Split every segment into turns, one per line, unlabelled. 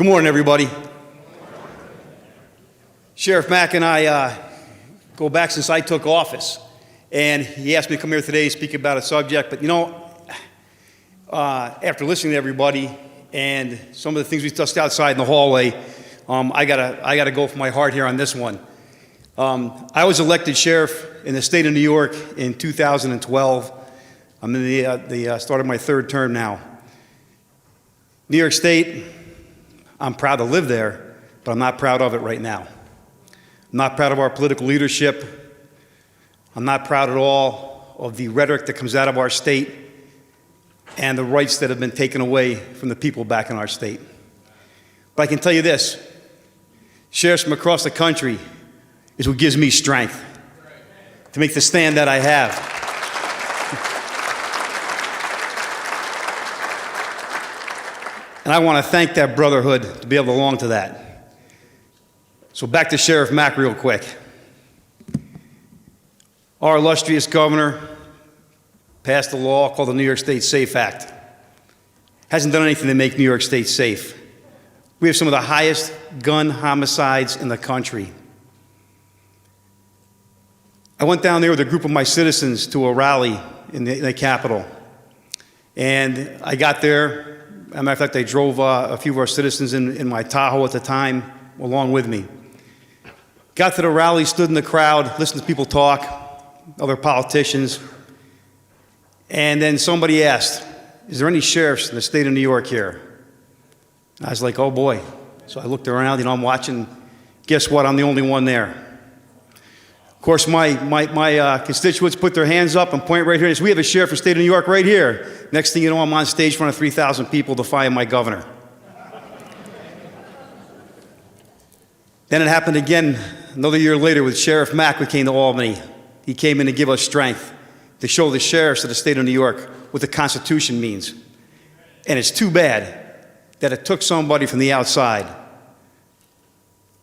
Good morning, everybody. Sheriff Mack and I go back since I took office, and he asked me to come here today to speak about a subject, but after listening to everybody and some of the things we discussed outside in the hallway, I gotta go for my heart here on this one. I was elected sheriff in the state of New York in 2012. I'm in the start of my third term now. New York State, I'm proud to live there, but I'm not proud of it right now. I'm not proud of our political leadership. I'm not proud at all of the rhetoric that comes out of our state and the rights that have been taken away from the people back in our state. But I can tell you this, sheriffs from across the country is what gives me strength to make the stand that I have. And I want to thank that brotherhood to be able to belong to that. So back to Sheriff Mack real quick. Our illustrious governor passed a law called the New York State SAFE Act. Hasn't done anything to make New York State safe. We have some of the highest gun homicides in the country. I went down there with a group of my citizens to a rally in the Capitol. And I got there. As a matter of fact, I drove a few of our citizens in my Tahoe at the time along with me. Got to the rally, stood in the crowd, listened to people talk, other politicians, and then somebody asked, is there any sheriffs in the state of New York here? And I was like, oh boy. So I looked around, I'm watching, guess what, I'm the only one there. Of course, my constituents put their hands up and point right here and say, we have a sheriff in the state of New York right here. Next thing you know, I'm on stage in front of 3,000 people defying my governor. Then it happened again another year later with Sheriff Mack. We came to Albany. He came in to give us strength to show the sheriffs of the state of New York what the Constitution means. And it's too bad that it took somebody from the outside,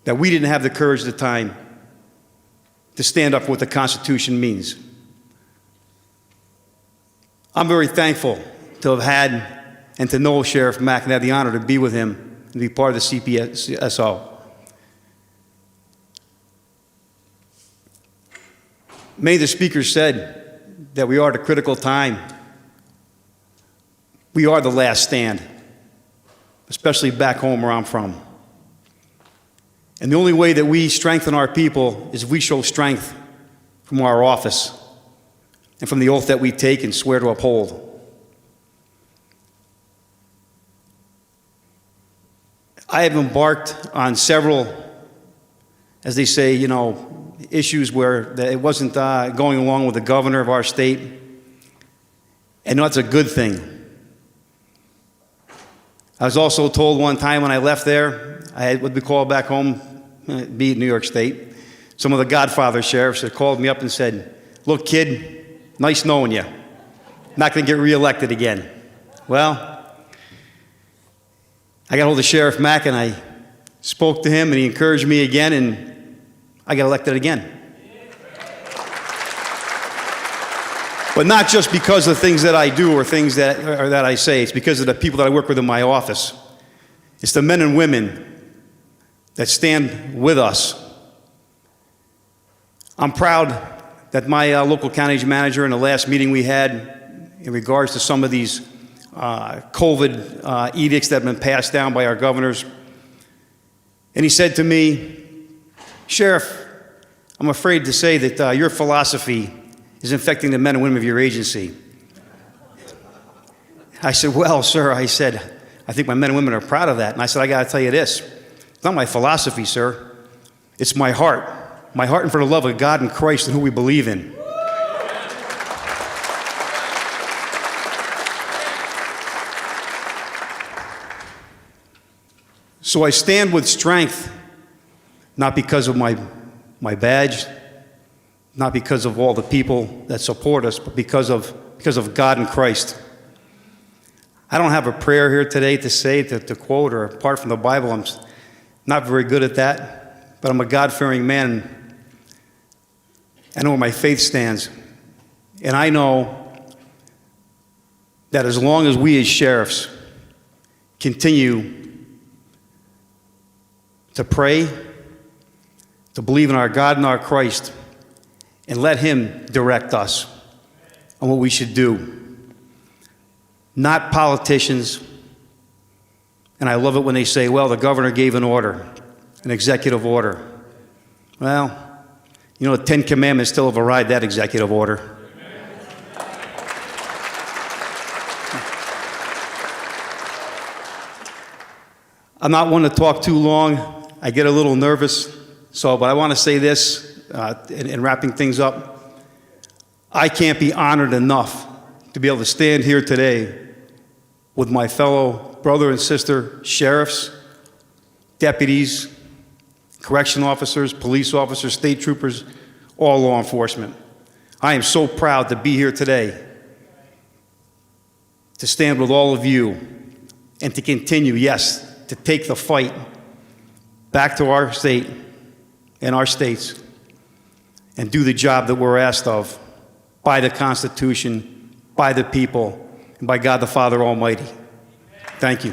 that we didn't have the courage at the time to stand up for what the Constitution means. I'm very thankful to have had and to know Sheriff Mack and have the honor to be with him and be part of the CSPOA. Many of the speakers said that we are at a critical time. We are the last stand, especially back home where I'm from. And the only way that we strengthen our people is if we show strength from our office and from the oath that we take and swear to uphold. I have embarked on several, as they say, issues where it wasn't going along with the governor of our state. And that's a good thing. I was also told one time when I left there, I had what we call back home, be it New York State, some of the Godfather sheriffs that called me up and said, look, kid, nice knowing you. Not going to get reelected again. Well, I got hold of Sheriff Mack and I spoke to him and he encouraged me again and I got elected again. But not just because of things that I do or things that I say. It's because of the people that I work with in my office. It's the men and women that stand with us. I'm proud that my local county manager in the last meeting we had in regards to some of these COVID edicts that have been passed down by our governors, and he said to me, Sheriff, I'm afraid to say that your philosophy is infecting the men and women of your agency. I said, well, sir, I think my men and women are proud of that. And I said, I got to tell you this. It's not my philosophy, sir. It's my heart. My heart and for the love of God and Christ and who we believe in. So I stand with strength, not because of my badge, not because of all the people that support us, but because of God and Christ. I don't have a prayer here today to say, to quote, or apart from the Bible. I'm not very good at that, but I'm a God-fearing man. I know where my faith stands. And I know that as long as we as sheriffs continue to pray, to believe in our God and our Christ, and let Him direct us on what we should do. Not politicians. And I love it when they say, well, the governor gave an order, an executive order. Well, you know, the 10 Commandments still override that executive order. I'm not one to talk too long. I get a little nervous, but I want to say this in wrapping things up. I can't be honored enough to be able to stand here today with my fellow brother and sister sheriffs, deputies, correction officers, police officers, state troopers, all law enforcement. I am so proud to be here today to stand with all of you and to continue, yes, to take the fight back to our state and our states and do the job that we're asked of by the Constitution, by the people, and by God the Father Almighty. Thank you.